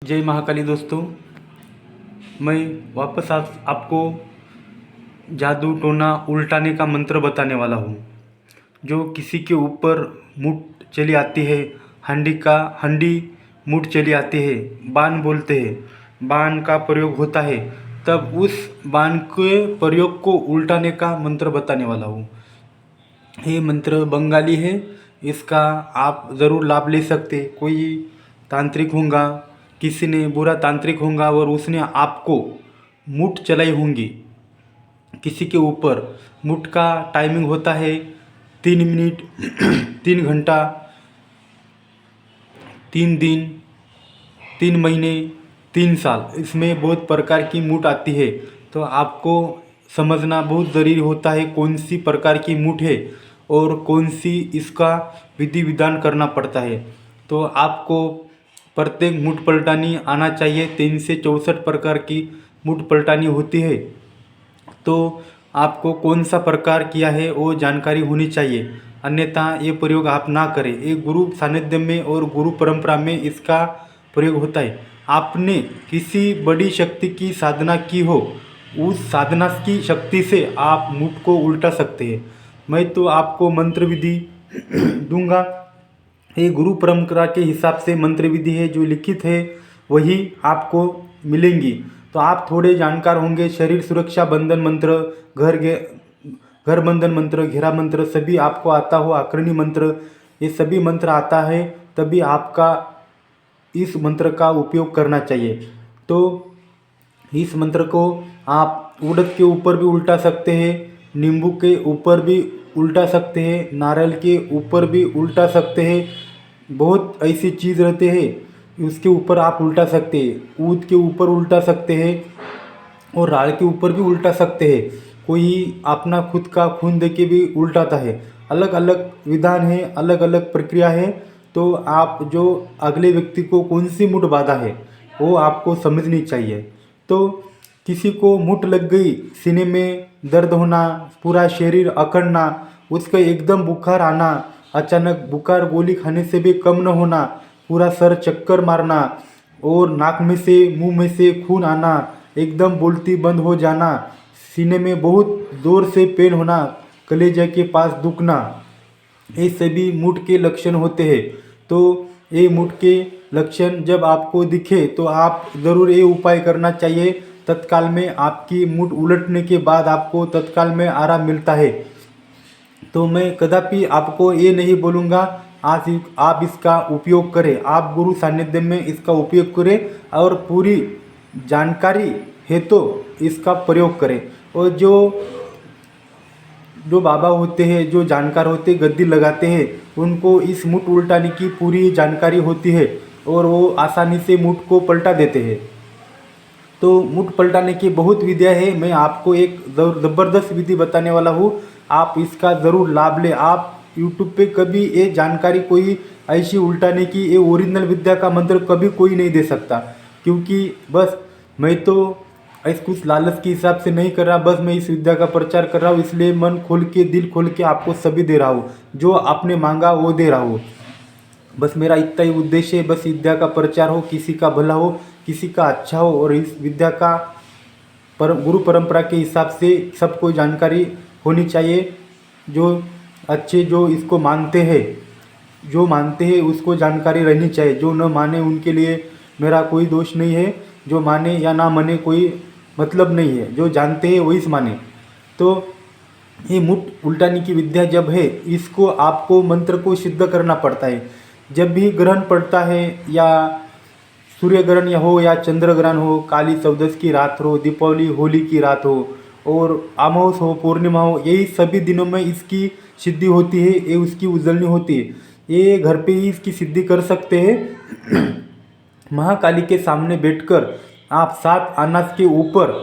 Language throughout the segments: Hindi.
जय महाकाली दोस्तों, मैं वापस आपको जादू टोना उल्टाने का मंत्र बताने वाला हूँ। जो किसी के ऊपर मुठ चली आती है, हंडी मुठ चली आती है, बाण बोलते हैं, बाण का प्रयोग होता है, तब उस बाण के प्रयोग को उल्टाने का मंत्र बताने वाला हूँ। ये मंत्र बंगाली है, इसका आप ज़रूर लाभ ले सकते। कोई तांत्रिक होगा, किसी ने बुरा तांत्रिक होगा और उसने आपको मुठ चलाई होंगी किसी के ऊपर। मुठ का टाइमिंग होता है 3 मिनट 3 घंटा, 3 दिन, 3 महीने, 3 साल। इसमें बहुत प्रकार की मुठ आती है, तो आपको समझना बहुत ज़रूरी होता है कौन सी प्रकार की मुठ है और कौन सी इसका विधि विधान करना पड़ता है। तो आपको प्रत्येक मुठ पलटानी आना चाहिए। 3 से 64 प्रकार की मुठ पलटानी होती है, तो आपको कौन सा प्रकार किया है वो जानकारी होनी चाहिए, अन्यथा ये प्रयोग आप ना करें। ये गुरु सानिध्य में और गुरु परंपरा में इसका प्रयोग होता है। आपने किसी बड़ी शक्ति की साधना की हो, उस साधना की शक्ति से आप मुठ को उल्टा सकते हैं। मैं तो आपको मंत्र विधि दूंगा, ये गुरु परंपरा के हिसाब से मंत्र विधि है, जो लिखित है वही आपको मिलेंगी। तो आप थोड़े जानकार होंगे। शरीर सुरक्षा बंधन मंत्र, घर बंधन मंत्र, घेरा मंत्र सभी आपको आता हो, आकर्णी मंत्र, ये सभी मंत्र आता है, तभी आपका इस मंत्र का उपयोग करना चाहिए। तो इस मंत्र को आप उड़द के ऊपर भी उल्टा सकते हैं, नींबू के ऊपर भी उल्टा सकते हैं, नारियल के ऊपर भी उल्टा सकते हैं। बहुत ऐसी चीज़ रहते हैं उसके ऊपर आप उल्टा सकते हैं। ऊद के ऊपर उल्टा सकते हैं और राल के ऊपर भी उल्टा सकते हैं। कोई अपना खुद का खून दे के भी उल्टाता है। अलग अलग विधान है, अलग अलग प्रक्रिया है। तो आप जो अगले व्यक्ति को कौन सी मुठ बाधा है वो आपको समझनी चाहिए। तो किसी को मुठ लग गई, सीने में दर्द होना, पूरा शरीर अकड़ना, उसका एकदम बुखार आना, अचानक बुखार गोली खाने से भी कम न होना, पूरा सर चक्कर मारना और नाक में से मुंह में से खून आना, एकदम बोलती बंद हो जाना, सीने में बहुत ज़ोर से पेन होना, कलेजे के पास दुखना, ये सभी मुठ के लक्षण होते हैं। तो ये मुठ के लक्षण जब आपको दिखे तो आप ज़रूर ये उपाय करना चाहिए। तत्काल में आपकी मुठ उलटने के बाद आपको तत्काल में आराम मिलता है। तो मैं कदापि आपको ये नहीं बोलूँगा आज आप इसका उपयोग करें। आप गुरु सानिध्य में इसका उपयोग करें और पूरी जानकारी है तो इसका प्रयोग करें। और जो बाबा होते हैं, जो जानकार होते हैं, गद्दी लगाते हैं, उनको इस मुठ उल्टाने की पूरी जानकारी होती है और वो आसानी से मुठ को पलटा देते हैं। तो मुठ पलटाने की बहुत विधियाँ है, मैं आपको एक ज़बरदस्त विधि बताने वाला हूँ। आप इसका ज़रूर लाभ लें। आप यूट्यूब पे कभी ये जानकारी कोई ऐसी उल्टाने की, ये ओरिजिनल विद्या का मंत्र कभी कोई नहीं दे सकता, क्योंकि बस मैं तो ऐसे कुछ लालच के हिसाब से नहीं कर रहा, बस मैं इस विद्या का प्रचार कर रहा हूँ, इसलिए मन खोल के, दिल खोल के आपको सभी दे रहा हूँ। जो आपने मांगा वो दे रहा हूँ। बस मेरा इतना ही उद्देश्य है, बस विद्या का प्रचार हो, किसी का भला हो, किसी का अच्छा हो। और इस विद्या का गुरु परंपरा के हिसाब से सबको जानकारी होनी चाहिए। जो अच्छे, जो इसको मानते हैं उसको जानकारी रहनी चाहिए। जो न माने उनके लिए मेरा कोई दोष नहीं है। जो माने या ना माने कोई मतलब नहीं है, जो जानते हैं वही माने। तो ये मुठ उल्टाने की विद्या जब है, इसको आपको मंत्र को सिद्ध करना पड़ता है। जब भी ग्रहण पड़ता है, या सूर्य ग्रहण हो या चंद्र ग्रहण हो, काली चौदस की रात हो, दीपावली होली की रात हो, और अमावस हो, पूर्णिमा हो, यही सभी दिनों में इसकी सिद्धि होती है, ये उसकी उजलनी होती है। ये घर पे ही इसकी सिद्धि कर सकते हैं। महाकाली के सामने बैठकर आप 7 अनाज के ऊपर,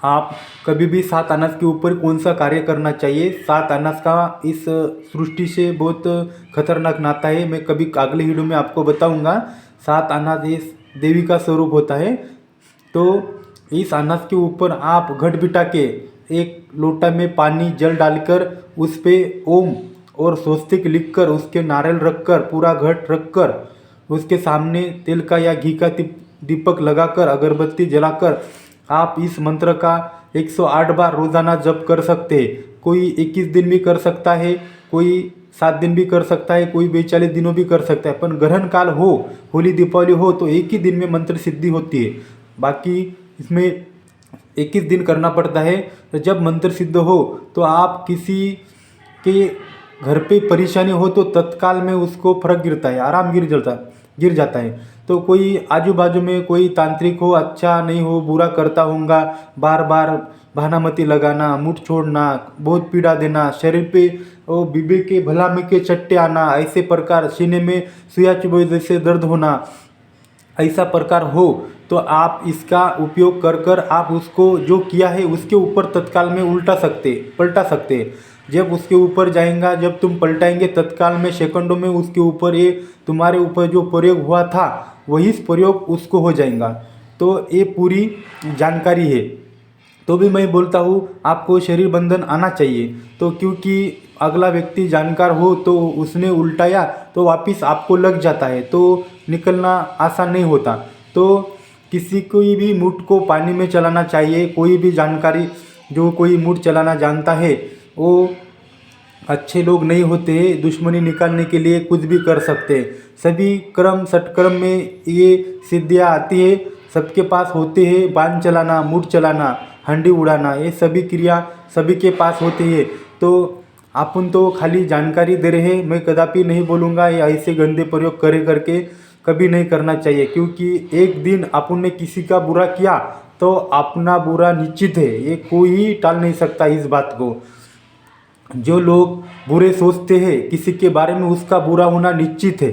आप कभी भी 7 अनाज के ऊपर कौन सा कार्य करना चाहिए। 7 अनाज का इस सृष्टि से बहुत खतरनाक नाता है, मैं कभी अगले वीडियो में आपको बताऊंगा। 7 अनाज इस देवी का स्वरूप होता है। तो इस अनाज के ऊपर आप घट बिठा के, एक लोटा में पानी जल डालकर, उस पर ओम और स्वस्तिक लिखकर, उसके नारियल रखकर, पूरा घट रखकर उसके सामने तेल का या घी का दीपक लगाकर अगरबत्ती जलाकर आप इस मंत्र का 108 बार रोज़ाना जप कर सकते हैं। कोई 21 दिन भी कर सकता है, कोई 7 दिन भी कर सकता है, कोई 42 दिनों भी कर सकता है। पर ग्रहण काल हो, होली दीपावली हो तो एक ही दिन में मंत्र सिद्धि होती है। बाकी इसमें 21 दिन करना पड़ता है। तो जब मंत्र सिद्ध हो तो आप किसी के घर पे परेशानी हो तो तत्काल में उसको फर्क गिरता है, आराम गिर जाता है। तो कोई आजू बाजू में कोई तांत्रिक हो, अच्छा नहीं हो, बुरा करता होगा, बार बार भानामती लगाना, मुठ छोड़ना, बहुत पीड़ा देना, शरीर पे वो बीबी के भला में के चट्टे आना, ऐसे प्रकार सीने में सुइया चुभे जैसे दर्द होना, ऐसा प्रकार हो तो आप इसका उपयोग कर कर आप उसको जो किया है उसके ऊपर तत्काल में पलटा सकते। जब उसके ऊपर जाएगा, जब तुम पलटाएंगे तत्काल में सेकंडों में उसके ऊपर ये तुम्हारे ऊपर जो प्रयोग हुआ था वही प्रयोग उसको हो जाएगा। तो ये पूरी जानकारी है। तो भी मैं बोलता हूँ आपको शरीर बंधन आना चाहिए। तो क्योंकि अगला व्यक्ति जानकार हो तो उसने उल्टाया तो वापस आपको लग जाता है, तो निकलना आसान नहीं होता। तो किसी कोई भी मूठ को पानी में चलाना चाहिए। कोई भी जानकारी जो कोई मूठ चलाना जानता है वो अच्छे लोग नहीं होते हैं, दुश्मनी निकालने के लिए कुछ भी कर सकते हैं। सभी क्रम सटक्रम में ये सिद्धियाँ आती है, सबके पास होते हैं। बाण चलाना, मूठ चलाना, हंडी उड़ाना, ये सभी क्रिया सभी के पास होती है। तो अपन तो खाली जानकारी दे रहे हैं। मैं कदापि नहीं बोलूँगा ये ऐसे गंदे प्रयोग करके कभी नहीं करना चाहिए, क्योंकि एक दिन अपन ने किसी का बुरा किया तो अपना बुरा निश्चित है, ये कोई टाल नहीं सकता इस बात को। जो लोग बुरे सोचते हैं किसी के बारे में उसका बुरा होना निश्चित है,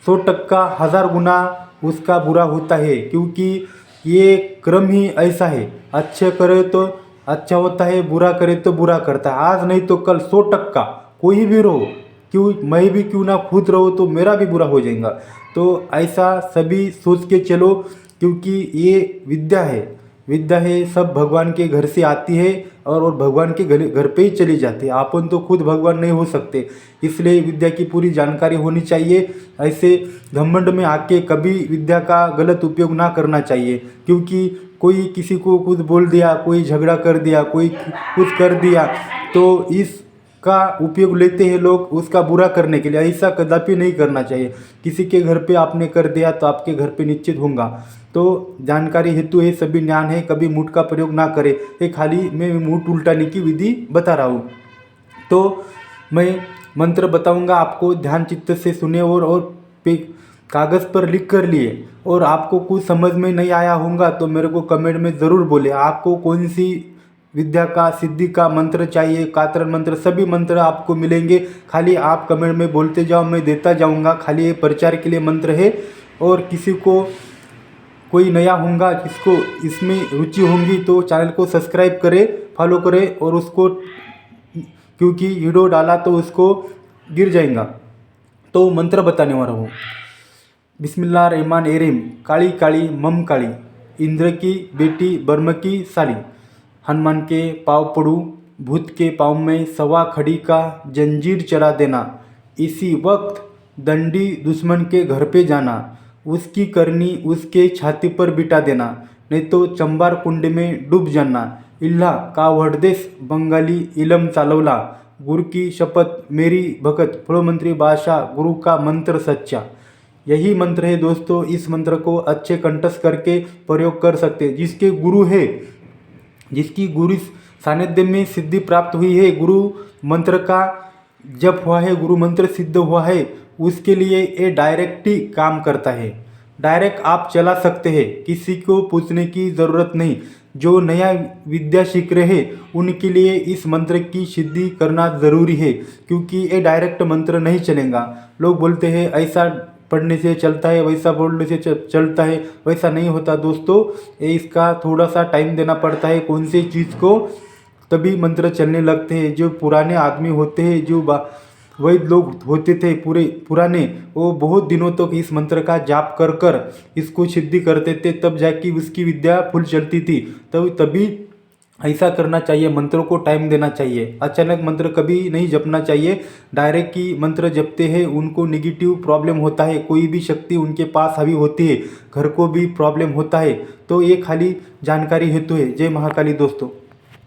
100% 1000 गुना उसका बुरा होता है, क्योंकि ये क्रम ही ऐसा है। अच्छे करे तो अच्छा होता है, बुरा करे तो बुरा करता है। आज नहीं तो कल 100% कोई भी रहो, क्यों मैं भी क्यों ना खुद रहो तो मेरा भी बुरा हो जाएगा। तो ऐसा सभी सोच के चलो, क्योंकि ये विद्या है सब भगवान के घर से आती है और भगवान के घर पे ही चली जाती है। अपन तो खुद भगवान नहीं हो सकते, इसलिए विद्या की पूरी जानकारी होनी चाहिए। ऐसे घमंड में आके कभी विद्या का गलत उपयोग ना करना चाहिए, क्योंकि कोई किसी को कुछ बोल दिया, कोई झगड़ा कर दिया, कोई कुछ कर दिया तो इसका उपयोग लेते हैं लोग उसका बुरा करने के लिए। ऐसा कदापि नहीं करना चाहिए। किसी के घर पे आपने कर दिया तो आपके घर पे निश्चित होगा। तो जानकारी हेतु ये सभी ज्ञान है, कभी मूठ का प्रयोग ना करें। ये खाली मैं मूठ उल्टाने की विधि बता रहा हूँ। तो मैं मंत्र बताऊंगा, आपको ध्यान चित्त से सुने और पे कागज़ पर लिख कर लिए। और आपको कुछ समझ में नहीं आया होगा तो मेरे को कमेंट में ज़रूर बोले आपको कौन सी विद्या का सिद्धि का मंत्र चाहिए, कातरन मंत्र, सभी मंत्र आपको मिलेंगे। खाली आप कमेंट में बोलते जाओ, मैं देता जाऊंगा। खाली ये प्रचार के लिए मंत्र है। और किसी को कोई नया होगा जिसको इसमें रुचि होगी तो चैनल को सब्सक्राइब करे, फॉलो करे और उसको, क्योंकि वीडियो डाला तो उसको गिर जाएगा। तो मंत्र बताने वाला हूँ। बिस्मिल्लाहिर्रहमानिर्रहीम। काली काली मम काली, इंद्र की बेटी ब्रह्म की साली, हनुमान के पाँव पड़ू, भूत के पाँव में सवा खड़ी का जंजीर चला देना। इसी वक्त दंडी दुश्मन के घर पे जाना, उसकी करनी उसके छाती पर बिठा देना, नहीं तो चंबार कुंड में डूब जाना। इल्हा का वडदेस बंगाली इलम चालवला, गुरु की शपथ मेरी भगत, फलोमंत्री बादशाह, गुरु का मंत्र सच्चा। यही मंत्र है दोस्तों। इस मंत्र को अच्छे कंठस्थ करके प्रयोग कर सकते हैं। जिसके गुरु है, जिसकी गुरु सानिध्य में सिद्धि प्राप्त हुई है, गुरु मंत्र का जप हुआ है, गुरु मंत्र सिद्ध हुआ है, उसके लिए ये डायरेक्ट ही काम करता है। डायरेक्ट आप चला सकते हैं, किसी को पूछने की ज़रूरत नहीं। जो नया विद्या सीख रहे हैं उनके लिए इस मंत्र की सिद्धि करना ज़रूरी है, क्योंकि ये डायरेक्ट मंत्र नहीं चलेगा। लोग बोलते हैं ऐसा पढ़ने से चलता है, वैसा बोलने से चलता है, वैसा नहीं होता दोस्तों। ये इसका थोड़ा सा टाइम देना पड़ता है कौन सी चीज़ को, तभी मंत्र चलने लगते हैं। जो पुराने आदमी होते हैं, जो वैद्य लोग होते थे पुराने, वो बहुत दिनों तक इस मंत्र का जाप कर कर इसको सिद्धि करते थे, तब जाके उसकी विद्या फुल चलती थी। तभी ऐसा करना चाहिए, मंत्रों को टाइम देना चाहिए। अचानक मंत्र कभी नहीं जपना चाहिए। डायरेक्ट की मंत्र जपते हैं उनको निगेटिव प्रॉब्लम होता है, कोई भी शक्ति उनके पास हावी होती है, घर को भी प्रॉब्लम होता है। तो ये खाली जानकारी हेतु है। जय महाकाली दोस्तों।